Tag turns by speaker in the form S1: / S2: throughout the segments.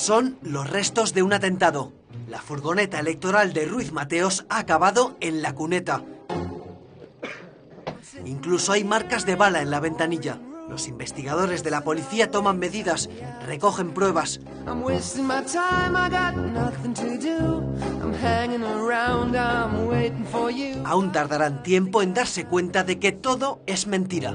S1: Son los restos de un atentado. La furgoneta electoral de Ruiz Mateos ha acabado en la cuneta. Incluso hay marcas de bala en la ventanilla. Los investigadores de la policía toman medidas, recogen pruebas. Aún tardarán tiempo en darse cuenta de que todo es mentira.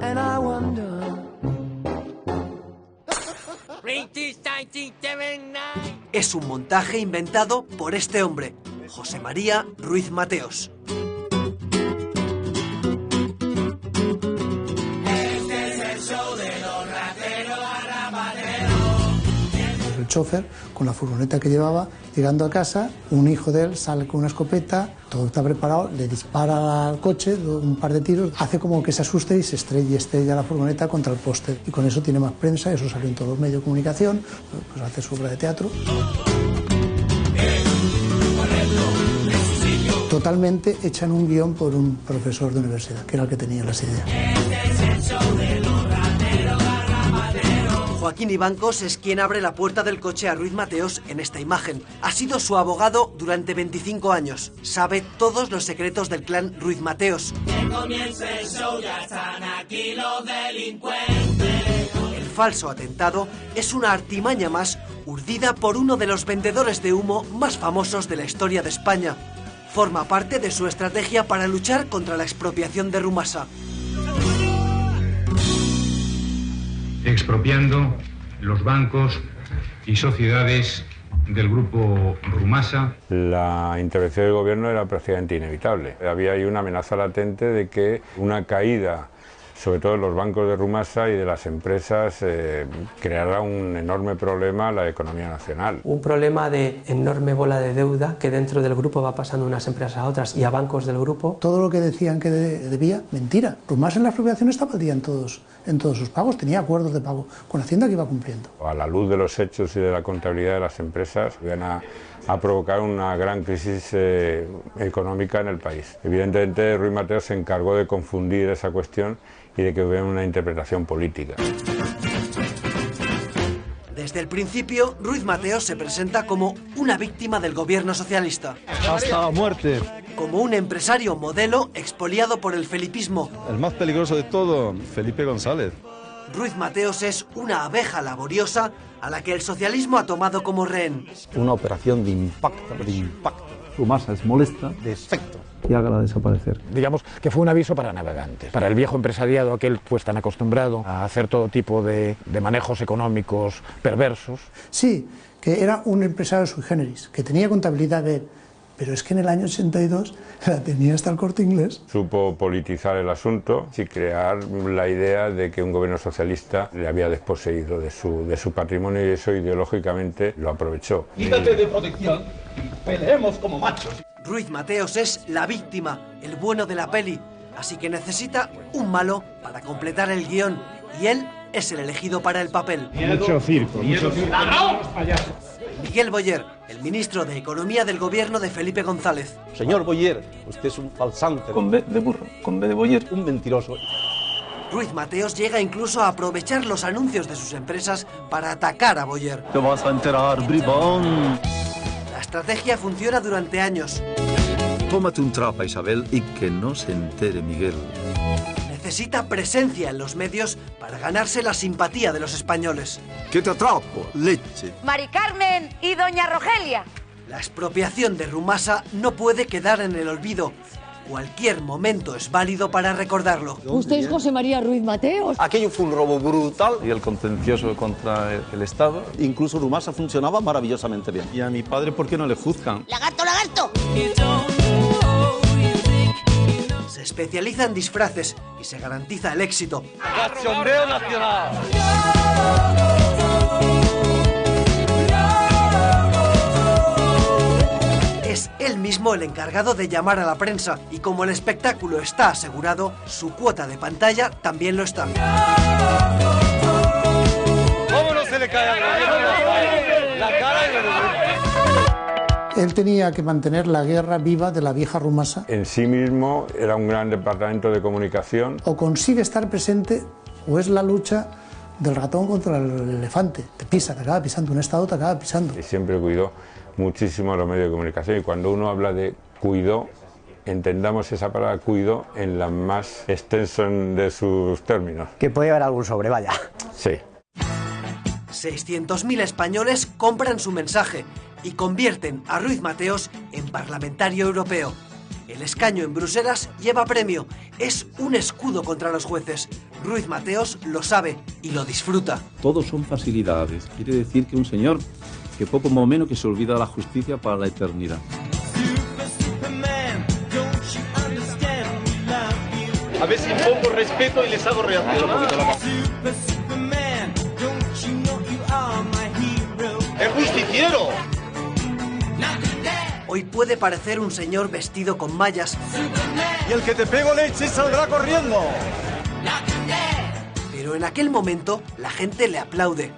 S1: Es un montaje inventado por este hombre, José María Ruiz Mateos.
S2: El chofer, con la furgoneta que llevaba, llegando a casa, un hijo de él sale con una escopeta, todo está preparado, le dispara al coche un par de tiros, hace como que se asuste y se estrella la furgoneta contra el poste. Y con eso tiene más prensa, eso salió en todos los medios de comunicación, pues hace su obra de teatro. Totalmente hecha en un guión por un profesor de universidad, que era el que tenía las ideas.
S1: Joaquín Ibancos es quien abre la puerta del coche a Ruiz Mateos en esta imagen. Ha sido su abogado durante 25 años. Sabe todos los secretos del clan Ruiz Mateos. Que comience el show, ya están aquí los delincuentes. El falso atentado es una artimaña más urdida por uno de los vendedores de humo más famosos de la historia de España. Forma parte de su estrategia para luchar contra la expropiación de Rumasa.
S3: Expropiando los bancos y sociedades del grupo Rumasa.
S4: La intervención del gobierno era prácticamente inevitable. Había ahí una amenaza latente de que una caída, sobre todo en los bancos de Rumasa y de las empresas, creará un enorme problema a la economía nacional.
S5: Un problema de enorme bola de deuda que dentro del grupo va pasando unas empresas a otras y a bancos del grupo.
S2: Todo lo que decían que debía, mentira. Rumasa en la expropiación estaba al día en todos sus pagos, tenía acuerdos de pago con Hacienda que iba cumpliendo.
S4: A la luz de los hechos y de la contabilidad de las empresas, iban a provocar una gran crisis económica en el país. Evidentemente, Ruiz Mateos se encargó de confundir esa cuestión y de que hubiera una interpretación política.
S1: Desde el principio, Ruiz Mateos se presenta como una víctima del gobierno socialista.
S6: Hasta la muerte.
S1: Como un empresario modelo expoliado por el felipismo.
S6: El más peligroso de todo, Felipe González.
S1: Ruiz Mateos es una abeja laboriosa a la que el socialismo ha tomado como rehén.
S7: Una operación de impacto.
S8: Rumasa es molesta.
S7: De efecto.
S8: Y hágala desaparecer.
S9: Digamos que fue un aviso para navegantes, para el viejo empresariado aquel pues tan acostumbrado a hacer todo tipo de manejos económicos perversos.
S2: Sí, que era un empresario sui generis, que tenía contabilidad de él, pero es que en el año 82 la tenía hasta el Corte Inglés.
S4: Supo politizar el asunto y crear la idea de que un gobierno socialista le había desposeído de su patrimonio y eso ideológicamente lo aprovechó.
S10: Quítate de protección y peleemos como machos.
S1: Ruiz Mateos es la víctima, el bueno de la peli, así que necesita un malo para completar el guión y él es el elegido para el papel.
S3: Mucho circo.
S1: Miguel Boyer, el ministro de Economía del gobierno de Felipe González.
S7: Señor Boyer, usted es un falsante.
S8: Con B de burro, con B de Boyer.
S7: Un mentiroso.
S1: Ruiz Mateos llega incluso a aprovechar los anuncios de sus empresas para atacar a Boyer.
S8: Te vas a enterar, bribón.
S1: La estrategia funciona durante años.
S8: Tómate un trapa, Isabel, y que no se entere Miguel.
S1: Necesita presencia en los medios para ganarse la simpatía de los españoles.
S8: ¿Qué te atrapo? Leche.
S11: Mari Carmen y doña Rogelia.
S1: La expropiación de Rumasa no puede quedar en el olvido. Cualquier momento es válido para recordarlo.
S11: Usted es José María Ruiz Mateos.
S7: Aquello fue un robo brutal.
S8: Y el contencioso contra el Estado.
S7: Incluso Rumasa funcionaba maravillosamente bien.
S6: ¿Y a mi padre por qué no le juzgan?
S11: ¡Lagarto, lagarto!
S1: Se especializa en disfraces y se garantiza el éxito.
S10: ¡Cachondeo nacional!
S1: Es él mismo el encargado de llamar a la prensa y como el espectáculo está asegurado, su cuota de pantalla también lo está.
S10: ¿Cómo no se le cae al gobierno la cara y lo
S2: Él tenía que mantener la guerra viva de la vieja Rumasa.
S4: En sí mismo era un gran departamento de comunicación.
S2: O consigue estar presente o es la lucha del ratón contra el elefante. Te pisa, te acaba pisando, un Estado te acaba pisando.
S4: Y siempre cuidó muchísimo a los medios de comunicación, y cuando uno habla de cuidó, entendamos esa palabra cuidó en la más extensión de sus términos.
S12: Que puede haber algún sobre, vaya.
S4: Sí.
S1: 600.000 españoles compran su mensaje y convierten a Ruiz Mateos en parlamentario europeo. El escaño en Bruselas lleva premio, es un escudo contra los jueces. Ruiz Mateos lo sabe y lo disfruta.
S7: Todos son facilidades. Quiere decir que un señor que poco más o menos que se olvida de la justicia para la eternidad.
S10: A ver si impongo respeto y les hago reaccionar. ¡Es justiciero!
S1: Hoy puede parecer un señor vestido con mallas.
S10: Y el que te pego leche saldrá corriendo.
S1: Pero en aquel momento la gente le aplaude.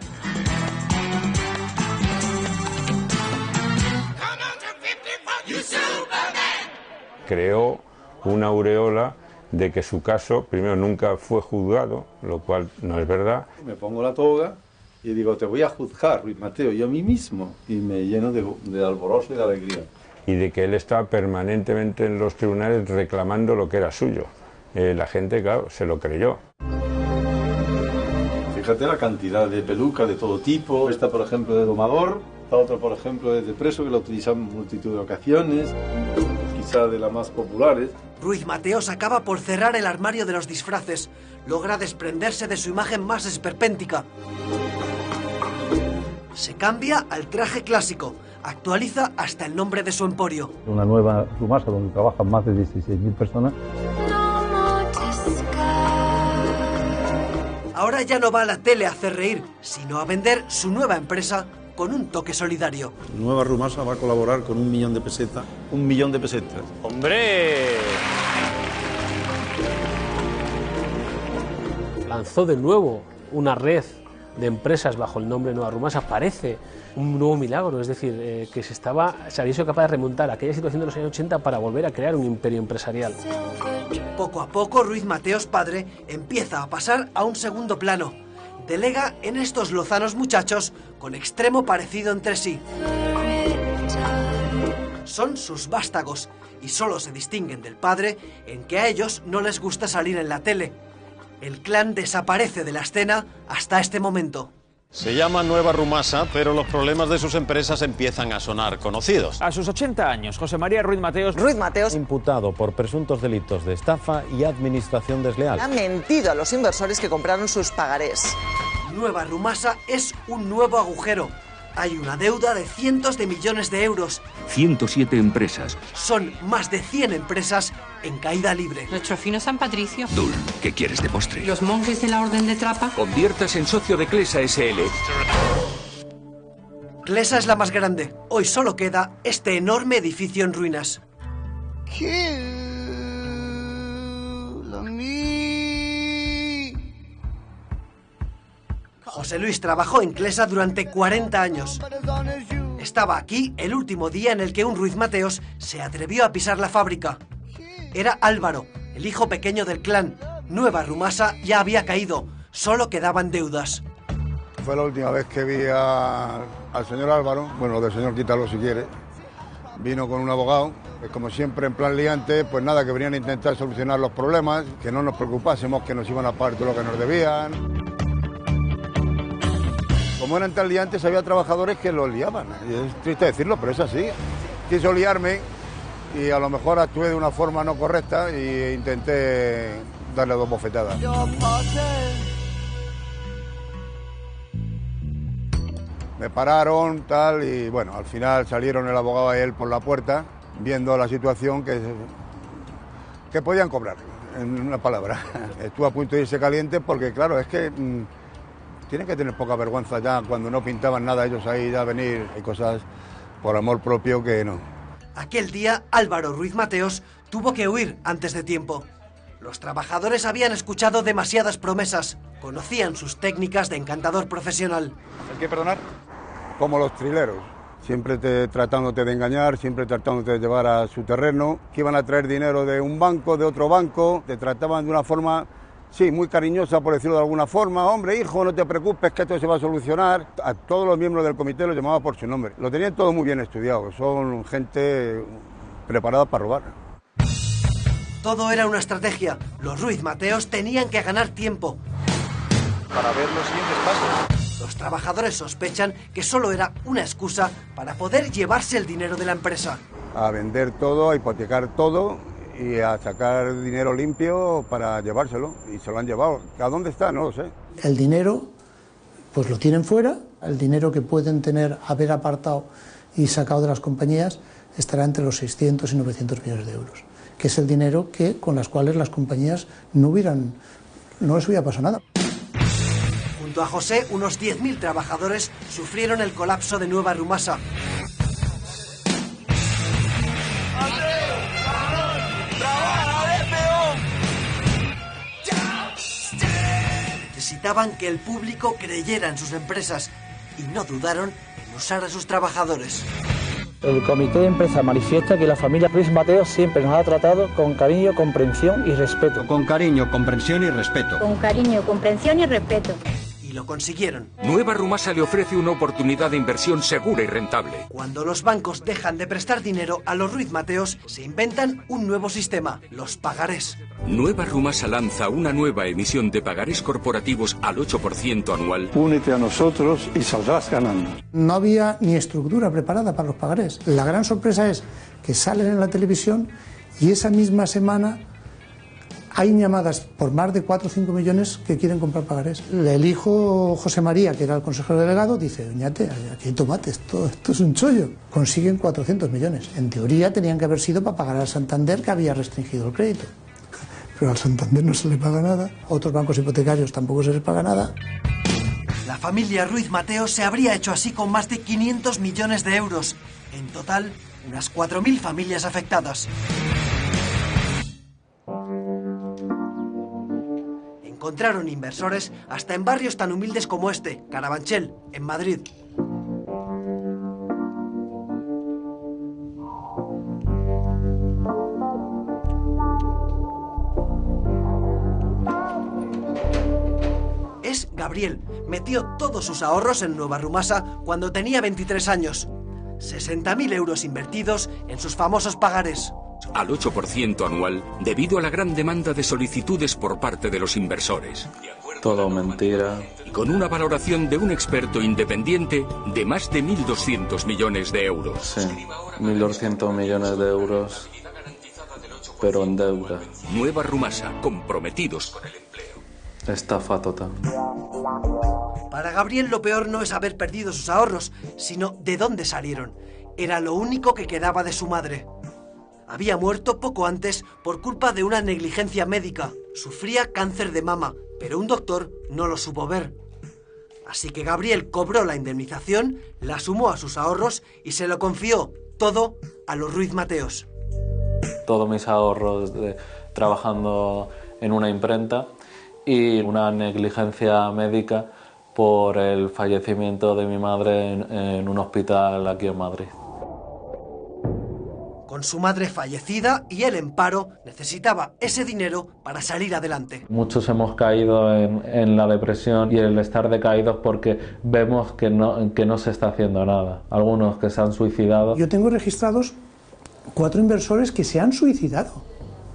S4: Creó una aureola de que su caso, primero, nunca fue juzgado, lo cual no es verdad.
S7: Me pongo la toga y digo, te voy a juzgar, Ruiz Mateo, yo a mí mismo. Y me lleno de alborozo y de alegría.
S4: Y de que él estaba permanentemente en los tribunales reclamando lo que era suyo. La gente, claro, se lo creyó.
S7: Fíjate la cantidad de pelucas de todo tipo. Esta, por ejemplo, de domador. Esta otra, por ejemplo, es de preso, que la utilizan en multitud de ocasiones. Quizá de las más populares.
S1: Ruiz Mateos acaba por cerrar el armario de los disfraces. Logra desprenderse de su imagen más esperpéntica. Se cambia al traje clásico. Actualiza hasta el nombre de su emporio.
S7: Una nueva Rumasa donde trabajan más de 16.000 personas.
S1: Ahora ya no va a la tele a hacer reír, sino a vender su nueva empresa con un toque solidario.
S7: Nueva Rumasa va a colaborar con 1 millón de pesetas. 1 millón de pesetas.
S10: ¡Hombre!
S13: Lanzó de nuevo una red de empresas bajo el nombre Nueva Rumasa. Parece un nuevo milagro, es decir, que se había sido capaz de remontar aquella situación de los años 80 para volver a crear un imperio empresarial.
S1: Poco a poco, Ruiz Mateos padre empieza a pasar a un segundo plano. Delega en estos lozanos muchachos con extremo parecido entre sí. Son sus vástagos y solo se distinguen del padre en que a ellos no les gusta salir en la tele. El clan desaparece de la escena hasta este momento.
S10: Se llama Nueva Rumasa, pero los problemas de sus empresas empiezan a sonar conocidos.
S14: A sus 80 años, José María Ruiz Mateos,
S15: imputado por presuntos delitos de estafa y administración desleal.
S16: Ha mentido a los inversores que compraron sus pagarés.
S1: Nueva Rumasa es un nuevo agujero. Hay una deuda de cientos de millones de euros.
S17: 107 empresas.
S1: Son más de 100 empresas en caída libre.
S18: Nuestro fino San Patricio.
S17: Dul, ¿qué quieres de postre?
S18: Los monjes de la Orden de Trapa.
S17: Conviertas en socio de Clesa SL.
S1: Clesa es la más grande. Hoy solo queda este enorme edificio en ruinas. José Luis trabajó en Clesa durante 40 años. Estaba aquí el último día en el que un Ruiz Mateos se atrevió a pisar la fábrica. Era Álvaro, el hijo pequeño del clan. Nueva Rumasa ya había caído, solo quedaban deudas.
S19: Fue la última vez que vi al señor Álvaro, bueno, del señor quítalo si quiere. Vino con un abogado, pues como siempre en plan liante, pues nada, que venían a intentar solucionar los problemas, que no nos preocupásemos, que nos iban a pagar todo lo que nos debían. Como eran tan liantes, había trabajadores que los liaban. Y es triste decirlo, pero es así. Quiso liarme y a lo mejor actué de una forma no correcta e intenté darle 2 bofetadas. Me pararon, tal, y bueno, al final salieron el abogado y él por la puerta, viendo la situación que podían cobrar, en una palabra. Estuvo a punto de irse caliente porque, claro, es que tienen que tener poca vergüenza ya cuando no pintaban nada ellos ahí ya venir. Hay cosas por amor propio que no.
S1: Aquel día, Álvaro Ruiz Mateos tuvo que huir antes de tiempo. Los trabajadores habían escuchado demasiadas promesas, conocían sus técnicas de encantador profesional.
S19: ¿Hay que perdonar? Como los trileros, siempre tratándote de engañar, siempre tratándote de llevar a su terreno, que iban a traer dinero de un banco, de otro banco, te trataban de una forma Sí, muy cariñosa, por decirlo de alguna forma. Hombre, hijo, no te preocupes, que esto se va a solucionar. A todos los miembros del comité los llamaba por su nombre. Lo tenían todo muy bien estudiado. Son gente preparada para robar.
S1: Todo era una estrategia. Los Ruiz Mateos tenían que ganar tiempo.
S10: Para ver los siguientes pasos.
S1: Los trabajadores sospechan que solo era una excusa para poder llevarse el dinero de la empresa.
S19: A vender todo, a hipotecar todo y a sacar dinero limpio para llevárselo. Y se lo han llevado. ¿A dónde está? No lo sé.
S2: El dinero, pues lo tienen fuera. El dinero que pueden haber apartado y sacado de las compañías estará entre los 600 y 900 millones de euros. Que es el dinero con las cuales las compañías no les hubiera pasado nada.
S1: Junto a José, unos 10.000 trabajadores sufrieron el colapso de Nueva Rumasa. Necesitaban que el público creyera en sus empresas y no dudaron en usar a sus trabajadores.
S12: El comité de empresa manifiesta que la familia Ruiz Mateos siempre nos ha tratado con cariño, comprensión y respeto.
S20: Con cariño, comprensión y respeto.
S21: Con cariño, comprensión y respeto.
S1: Y lo consiguieron.
S17: Nueva Rumasa le ofrece una oportunidad de inversión segura y rentable.
S1: Cuando los bancos dejan de prestar dinero a los Ruiz Mateos, se inventan un nuevo sistema, los pagarés.
S17: Nueva Rumasa lanza una nueva emisión de pagarés corporativos al 8% anual.
S7: Únete a nosotros y saldrás ganando.
S2: No había ni estructura preparada para los pagarés. La gran sorpresa es que salen en la televisión y esa misma semana hay llamadas por más de 4 o 5 millones que quieren comprar pagarés. El hijo José María, que era el consejero delegado, dice: Oñate, aquí hay tomate, esto es un chollo. Consiguen 400 millones. En teoría tenían que haber sido para pagar al Santander, que había restringido el crédito. Pero al Santander no se le paga nada. A otros bancos hipotecarios tampoco se les paga nada.
S1: La familia Ruiz Mateos se habría hecho así con más de 500 millones de euros. En total, unas 4.000 familias afectadas. Encontraron inversores hasta en barrios tan humildes como este, Carabanchel, en Madrid. Es Gabriel. Metió todos sus ahorros en Nueva Rumasa cuando tenía 23 años. 60.000 euros invertidos en sus famosos pagarés.
S17: Al 8% anual, debido a la gran demanda de solicitudes por parte de los inversores.
S22: Todo mentira.
S17: Y con una valoración de un experto independiente de más de 1.200 millones de euros.
S22: Sí, 1.200 millones de euros, pero en deuda.
S17: Nueva Rumasa, comprometidos con el empleo.
S22: Estafa total.
S1: Para Gabriel lo peor no es haber perdido sus ahorros, sino de dónde salieron. Era lo único que quedaba de su madre. Había muerto poco antes por culpa de una negligencia médica. Sufría cáncer de mama, pero un doctor no lo supo ver. Así que Gabriel cobró la indemnización, la sumó a sus ahorros y se lo confió todo a los Ruiz Mateos.
S22: Todos mis ahorros trabajando en una imprenta y una negligencia médica por el fallecimiento de mi madre en un hospital aquí en Madrid.
S1: Con su madre fallecida y él en paro, necesitaba ese dinero para salir adelante.
S22: Muchos hemos caído en la depresión y el estar decaídos porque vemos que no se está haciendo nada. Algunos que se han suicidado.
S2: Yo tengo registrados 4 inversores que se han suicidado.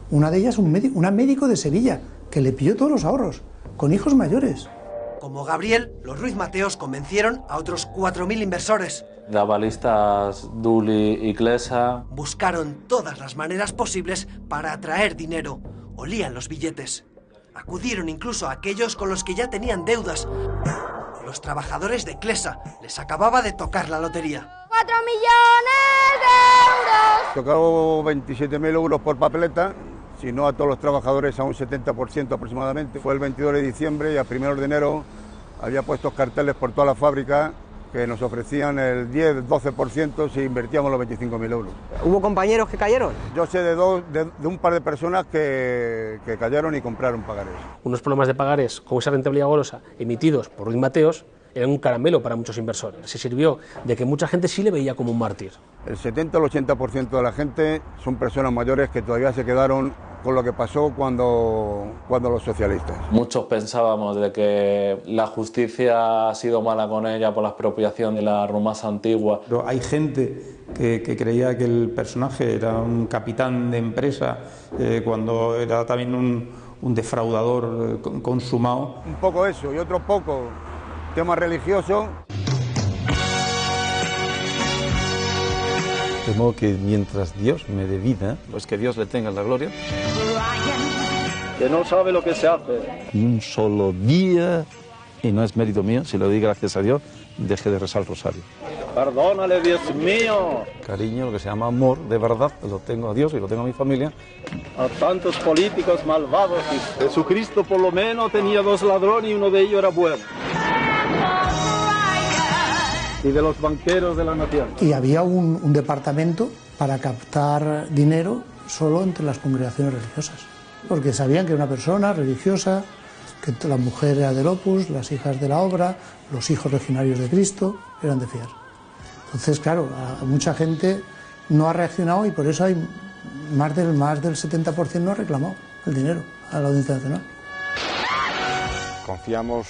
S2: Una de ellas una médico de Sevilla, que le pilló todos los ahorros, con hijos mayores.
S1: Como Gabriel, los Ruiz Mateos convencieron a otros 4.000 inversores.
S22: De avalistas Duli y Clesa.
S1: Buscaron todas las maneras posibles para atraer dinero. Olían los billetes. Acudieron incluso a aquellos con los que ya tenían deudas. Los trabajadores de Clesa. Les acababa de tocar la lotería.
S21: ¡4 millones de euros!
S19: Tocaron 27.000 euros por papeleta, si no a todos los trabajadores a un 70% aproximadamente. Fue el 22 de diciembre y a 1 de enero había puestos carteles por toda la fábrica que nos ofrecían el 10-12% si invertíamos los 25.000 euros.
S23: ¿Hubo compañeros que cayeron?
S19: Yo sé de un par de personas que cayeron y compraron pagarés.
S13: Unos problemas de pagarés con esa rentabilidad golosa emitidos por Ruiz Mateos eran un caramelo para muchos inversores. Se sirvió de que mucha gente sí le veía como un mártir.
S19: El 70 o el 80% de la gente son personas mayores que todavía se quedaron con lo que pasó cuando los socialistas.
S22: Muchos pensábamos de que la justicia ha sido mala con ella por la expropiación de la Rumasa antigua.
S5: Pero hay gente que creía que el personaje era un capitán de empresa cuando era también un defraudador consumado.
S19: Un poco eso y otro poco tema religioso.
S6: De modo que mientras Dios me dé vida, pues que Dios le tenga la gloria.
S7: Que no sabe lo que se hace.
S6: Un solo día, y no es mérito mío, si lo doy gracias a Dios, deje de rezar el rosario.
S7: Perdónale, Dios mío.
S6: Cariño, lo que se llama amor, de verdad, lo tengo a Dios y lo tengo a mi familia.
S7: A tantos políticos malvados. Jesucristo por lo menos tenía 2 ladrones y uno de ellos era bueno. Y de los banqueros de la nación.
S2: Y había un departamento para captar dinero solo entre las congregaciones religiosas, porque sabían que una persona religiosa, que la mujer era del Opus, las hijas de la Obra, los hijos legionarios de Cristo, eran de fiar. Entonces, claro, a mucha gente no ha reaccionado y por eso hay más del 70% no ha reclamado el dinero a la Audiencia Nacional.
S9: Confiamos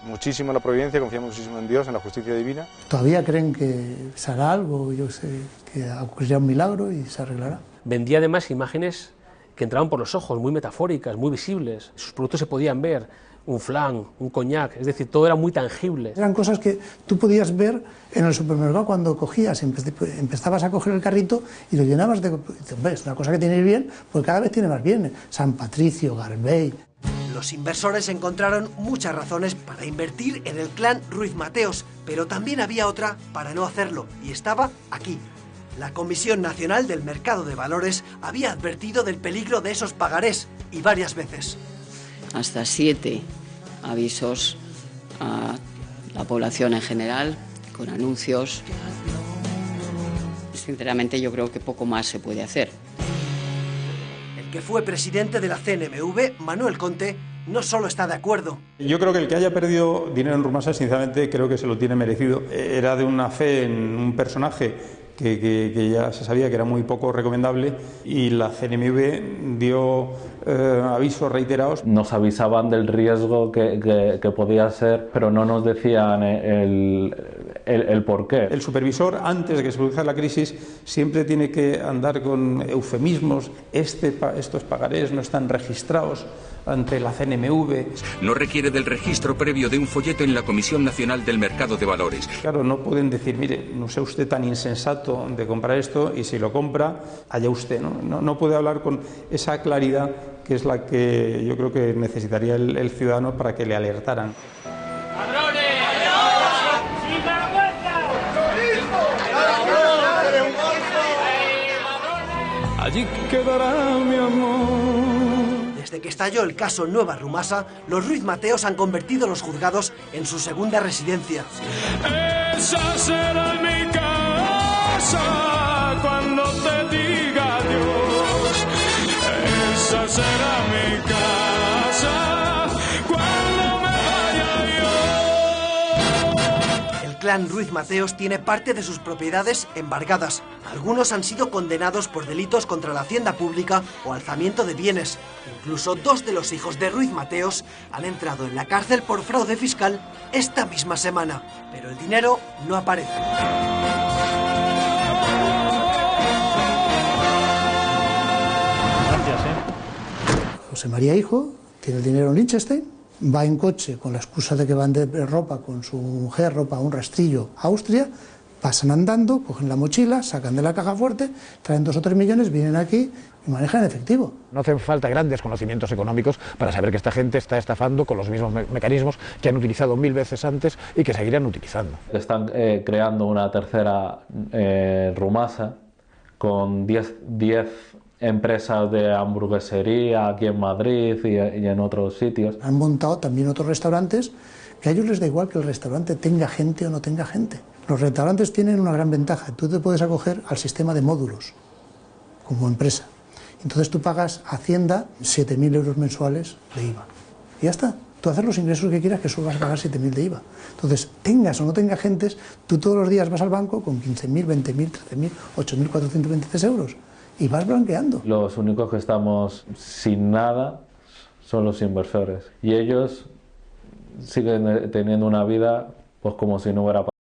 S9: muchísimo en la providencia, confiamos muchísimo en Dios, en la justicia divina.
S2: Todavía creen que se hará algo, yo sé, que ocurrirá un milagro y se arreglará.
S13: Vendía además imágenes que entraban por los ojos, muy metafóricas, muy visibles. Sus productos se podían ver, un flan, un coñac, es decir, todo era muy tangible.
S2: Eran cosas que tú podías ver en el supermercado cuando cogías, empezabas a coger el carrito y lo llenabas de... Es una cosa que tiene bien, porque cada vez tiene más bien. San Patricio, Garbey...
S1: Los inversores encontraron muchas razones para invertir en el clan Ruiz Mateos, pero también había otra para no hacerlo, y estaba aquí. La Comisión Nacional del Mercado de Valores había advertido del peligro de esos pagarés, y varias veces.
S23: Hasta 7 avisos a la población en general, con anuncios. Sinceramente yo creo que poco más se puede hacer.
S1: Que fue presidente de la CNMV, Manuel Conte, no solo está de acuerdo.
S5: Yo creo que el que haya perdido dinero en Rumasa, sinceramente, creo que se lo tiene merecido. Era de una fe en un personaje que ya se sabía que era muy poco recomendable y la CNMV dio avisos reiterados.
S22: Nos avisaban del riesgo que podía ser, pero no nos decían el por qué.
S5: El supervisor, antes de que se produzca la crisis, siempre tiene que andar con eufemismos. Estos pagarés no están registrados ante la CNMV.
S17: No requiere del registro previo de un folleto en la Comisión Nacional del Mercado de Valores.
S5: Claro, no pueden decir, mire, no sea usted tan insensato de comprar esto y si lo compra, allá usted. No puede hablar con esa claridad que es la que yo creo que necesitaría el ciudadano para que le alertaran. Allí quedará mi amor.
S1: Desde que estalló el caso Nueva Rumasa, los Ruiz Mateos han convertido los juzgados en su segunda residencia.
S10: Esa será mi casa cuando te diga adiós. Esa será mi casa cuando me vaya yo.
S1: El clan Ruiz Mateos tiene parte de sus propiedades embargadas. Algunos han sido condenados por delitos contra la hacienda pública o alzamiento de bienes. Incluso 2 de los hijos de Ruiz Mateos han entrado en la cárcel por fraude fiscal esta misma semana. Pero el dinero no aparece.
S2: Gracias, José María Hijo tiene el dinero en Liechtenstein, va en coche con la excusa de que van de ropa con su mujer, ropa a un rastrillo a Austria, pasan andando, cogen la mochila, sacan de la caja fuerte, traen 2 o 3 millones, vienen aquí y manejan en efectivo.
S24: No hacen falta grandes conocimientos económicos para saber que esta gente está estafando con los mismos mecanismos que han utilizado 1000 veces antes y que seguirán utilizando.
S22: Están creando una tercera Rumasa con 10 empresas de hamburguesería aquí en Madrid y en otros sitios.
S2: Han montado también otros restaurantes que a ellos les da igual que el restaurante tenga gente o no tenga gente. Los restaurantes tienen una gran ventaja, tú te puedes acoger al sistema de módulos como empresa. Entonces tú pagas a Hacienda 7.000 euros mensuales de IVA. Y ya está. Tú haces los ingresos que quieras, que solo vas a pagar 7.000 de IVA. Entonces, tengas o no tengas gentes, tú todos los días vas al banco con 15.000, 20.000, 13.000, 8.423 euros. y vas blanqueando.
S22: Los únicos que estamos sin nada son los inversores y ellos siguen teniendo una vida pues como si no hubiera pasado.